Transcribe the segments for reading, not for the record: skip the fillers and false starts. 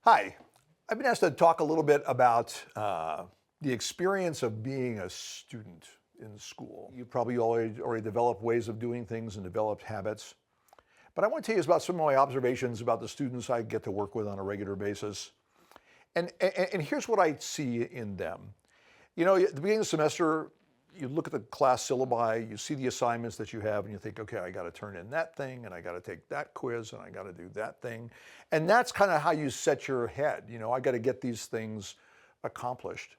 Hi, I've been asked to talk a little bit about the experience of being a student in school. You probably already developed ways of doing things and developed habits. But I want to tell you about some of my observations about the students I get to work with on a regular basis. And here's what I see in them. You know, at the beginning of the semester, you look at the class syllabi, you see the assignments that you have, and you think, okay, I got to turn in that thing, and I got to take that quiz, and I got to do that thing. And that's kind of how you set your head. You know, I got to get these things accomplished.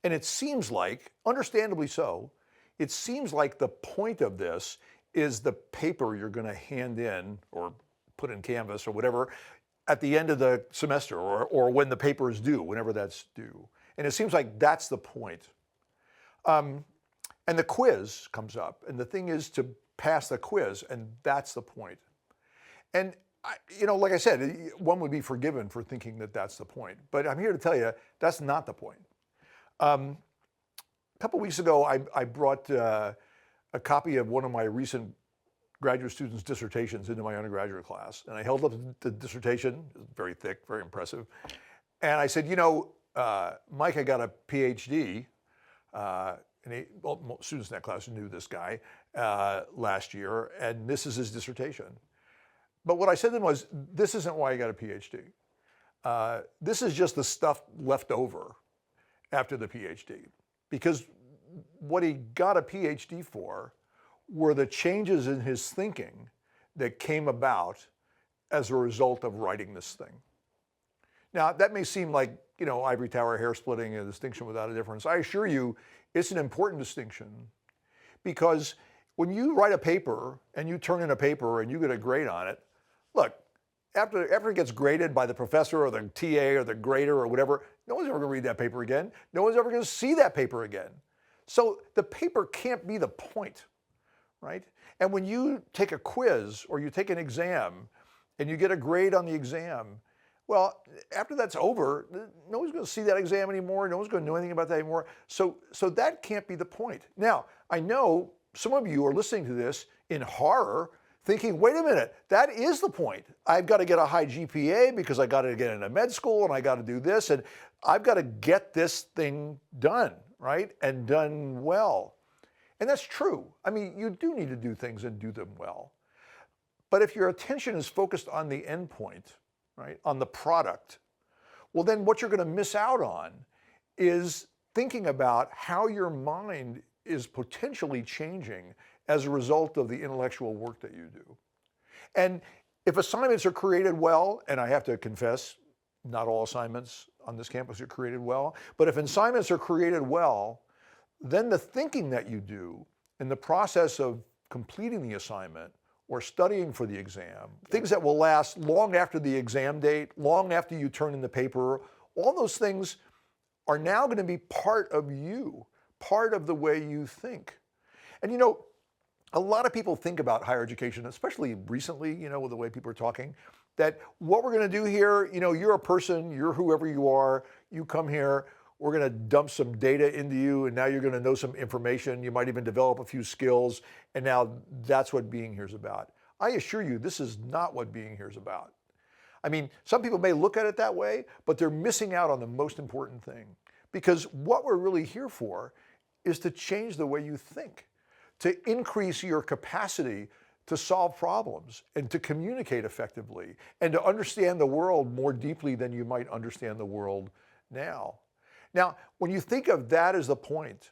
And it seems like, understandably so, it seems like the point of this is the paper you're going to hand in or put in Canvas or whatever at the end of the semester or when the paper is due, whenever that's due. And it seems like that's the point. And the quiz comes up, and the thing is to pass the quiz, and that's the point. And, like I said, one would be forgiven for thinking that that's the point. But I'm here to tell you that's not the point. A couple weeks ago, I brought a copy of one of my recent graduate students' dissertations into my undergraduate class. And I held up the dissertation, very thick, very impressive. And I said, Mike, I got a PhD. Students in that class knew this guy last year, and this is his dissertation. But what I said to them was, this isn't why he got a PhD. This is just the stuff left over after the PhD. Because what he got a PhD for were the changes in his thinking that came about as a result of writing this thing. Now, that may seem like, ivory tower hair splitting, a distinction without a difference. I assure you, it's an important distinction because when you write a paper and you turn in a paper and you get a grade on it, look, after it gets graded by the professor or the TA or the grader or whatever, no one's ever going to read that paper again. No one's ever going to see that paper again. So the paper can't be the point, right? And when you take a quiz or you take an exam and you get a grade on the exam, well, after that's over, no one's going to see that exam anymore. No one's going to know anything about that anymore. So that can't be the point. Now, I know some of you are listening to this in horror, thinking, wait a minute, that is the point. I've got to get a high GPA because I got to get into med school and I got to do this and I've got to get this thing done, right? And done well. And that's true. I mean, you do need to do things and do them well. But if your attention is focused on the end point, right, on the product, well, then what you're going to miss out on is thinking about how your mind is potentially changing as a result of the intellectual work that you do. And if assignments are created well, and I have to confess, not all assignments on this campus are created well, but if assignments are created well, then the thinking that you do in the process of completing the assignment or studying for the exam, things that will last long after the exam date, long after you turn in the paper, all those things are now going to be part of you, part of the way you think. And a lot of people think about higher education, especially recently, with the way people are talking, that what we're going to do here, you're a person, you're whoever you are, you come here, we're going to dump some data into you, and now you're going to know some information. You might even develop a few skills, and now that's what being here is about. I assure you, this is not what being here is about. I mean, some people may look at it that way, but they're missing out on the most important thing. Because what we're really here for is to change the way you think, to increase your capacity to solve problems and to communicate effectively and to understand the world more deeply than you might understand the world now. Now, when you think of that as the point,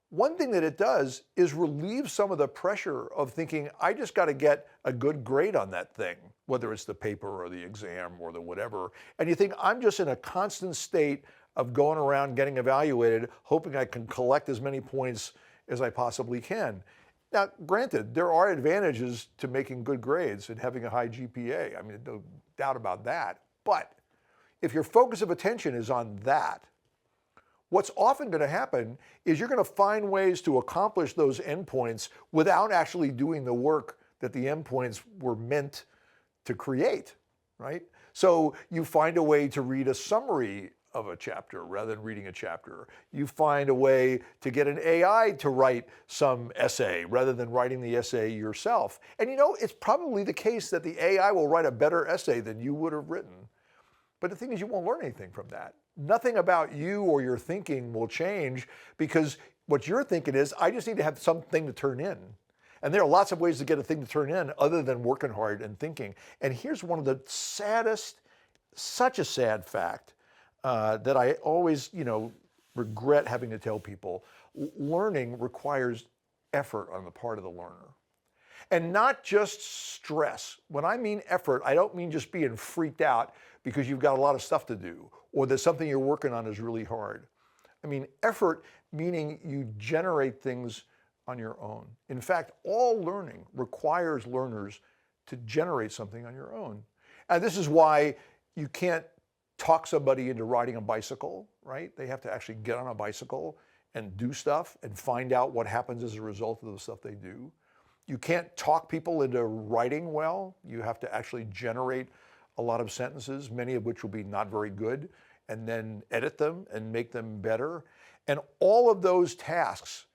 one thing that it does is relieve some of the pressure of thinking, I just got to get a good grade on that thing, whether it's the paper or the exam or the whatever. And you think, I'm just in a constant state of going around getting evaluated, hoping I can collect as many points as I possibly can. Now, granted, there are advantages to making good grades and having a high GPA. I mean, no doubt about that. But if your focus of attention is on that, what's often going to happen is you're going to find ways to accomplish those endpoints without actually doing the work that the endpoints were meant to create, right? So you find a way to read a summary of a chapter rather than reading a chapter. You find a way to get an AI to write some essay rather than writing the essay yourself. And it's probably the case that the AI will write a better essay than you would have written. But the thing is, you won't learn anything from that. Nothing about you or your thinking will change, because what you're thinking is, I just need to have something to turn in. And there are lots of ways to get a thing to turn in other than working hard and thinking. And here's one of the saddest, such a sad fact that I always, regret having to tell people. Learning requires effort on the part of the learner. And not just stress. When I mean effort, I don't mean just being freaked out because you've got a lot of stuff to do or that something you're working on is really hard. I mean effort meaning you generate things on your own. In fact, all learning requires learners to generate something on your own. And this is why you can't talk somebody into riding a bicycle, right? They have to actually get on a bicycle and do stuff and find out what happens as a result of the stuff they do. You can't talk people into writing well. You have to actually generate a lot of sentences, many of which will be not very good, and then edit them and make them better. And all of those tasks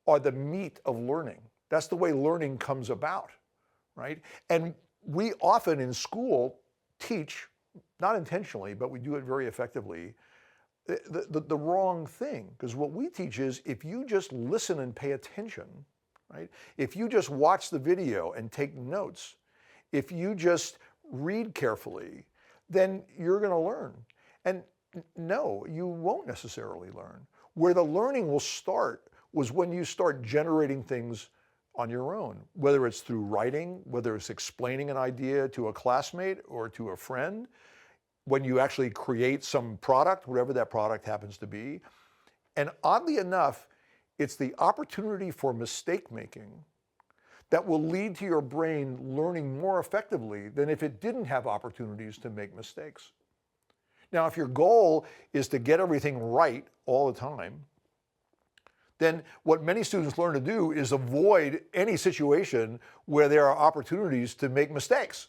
are the meat of learning. That's the way learning comes about, right? And we often in school teach, not intentionally, but we do it very effectively, the wrong thing. Because what we teach is, if you just listen and pay attention, right? If you just watch the video and take notes, if you just read carefully, then you're going to learn. And no, you won't necessarily learn. Where the learning will start was when you start generating things on your own, whether it's through writing, whether it's explaining an idea to a classmate or to a friend, when you actually create some product, whatever that product happens to be. And oddly enough, it's the opportunity for mistake making that will lead to your brain learning more effectively than if it didn't have opportunities to make mistakes. Now, if your goal is to get everything right all the time, then what many students learn to do is avoid any situation where there are opportunities to make mistakes.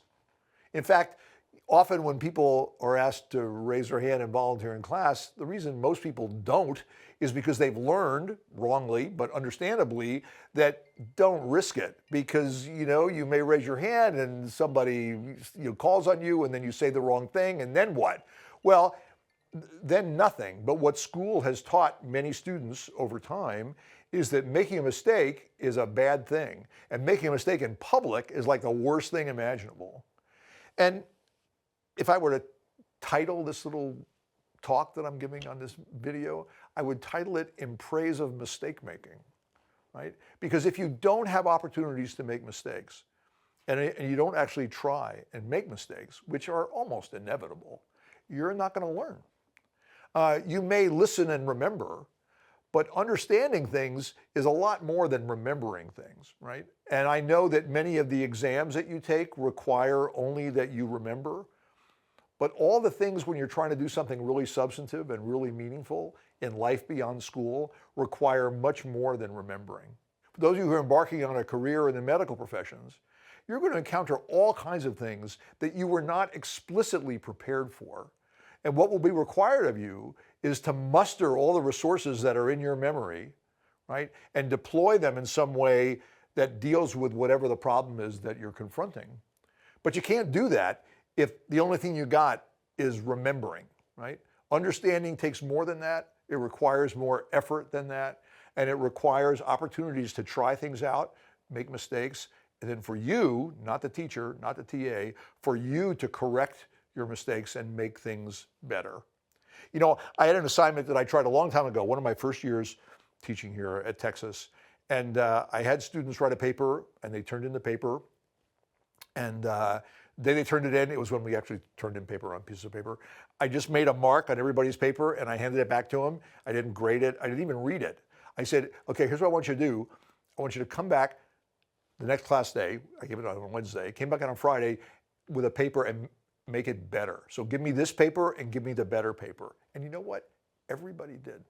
In fact, often when people are asked to raise their hand and volunteer in class, the reason most people don't is because they've learned, wrongly, but understandably, that don't risk it. Because, you may raise your hand and somebody calls on you and then you say the wrong thing, and then what? Well, then nothing. But what school has taught many students over time is that making a mistake is a bad thing. And making a mistake in public is like the worst thing imaginable. And if I were to title this little talk that I'm giving on this video, I would title it "In Praise of Mistake Making," right? Because if you don't have opportunities to make mistakes, and you don't actually try and make mistakes, which are almost inevitable, you're not going to learn. You may listen and remember, but understanding things is a lot more than remembering things, right? And I know that many of the exams that you take require only that you remember, but all the things when you're trying to do something really substantive and really meaningful in life beyond school require much more than remembering. For those of you who are embarking on a career in the medical professions, you're going to encounter all kinds of things that you were not explicitly prepared for. And what will be required of you is to muster all the resources that are in your memory, right? And deploy them in some way that deals with whatever the problem is that you're confronting. But you can't do that if the only thing you got is remembering, right? Understanding takes more than that. It requires more effort than that. And it requires opportunities to try things out, make mistakes, and then for you, not the teacher, not the TA, for you to correct your mistakes and make things better. I had an assignment that I tried a long time ago, one of my first years teaching here at Texas. And I had students write a paper, and they turned in the paper. And then they turned it in. It was when we actually turned in paper on pieces of paper. I just made a mark on everybody's paper, and I handed it back to them. I didn't grade it. I didn't even read it. I said, okay, here's what I want you to do. I want you to come back the next class day. I gave it on Wednesday. Came back on Friday with a paper and make it better. So give me this paper and give me the better paper. And you know what? Everybody did.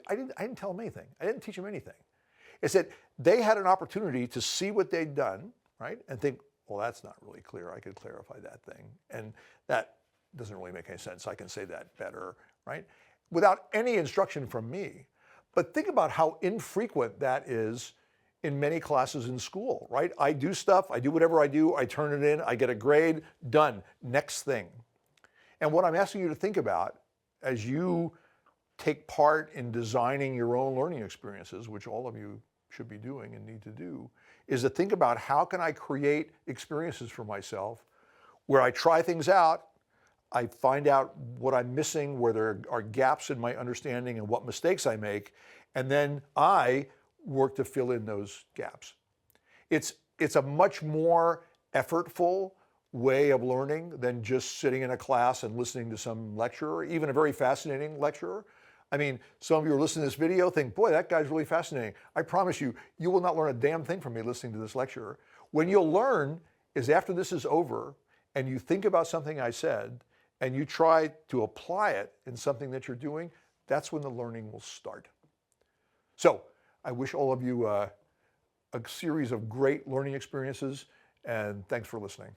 I didn't tell them anything. I didn't teach them anything. It's that they had an opportunity to see what they'd done, right? And think, well, that's not really clear. I could clarify that thing. And that doesn't really make any sense. I can say that better, right? Without any instruction from me. But think about how infrequent that is in many classes in school, right? I do stuff, I do whatever I do, I turn it in, I get a grade, done, next thing. And what I'm asking you to think about as you take part in designing your own learning experiences, which all of you should be doing and need to do, is to think about how can I create experiences for myself where I try things out, I find out what I'm missing, where there are gaps in my understanding and what mistakes I make, and then I work to fill in those gaps. It's a much more effortful way of learning than just sitting in a class and listening to some lecturer, even a very fascinating lecturer. I mean, some of you are listening to this video think, boy, that guy's really fascinating. I promise you, you will not learn a damn thing from me listening to this lecturer. When you'll learn is after this is over and you think about something I said and you try to apply it in something that you're doing, that's when the learning will start. So I wish all of you a series of great learning experiences, and thanks for listening.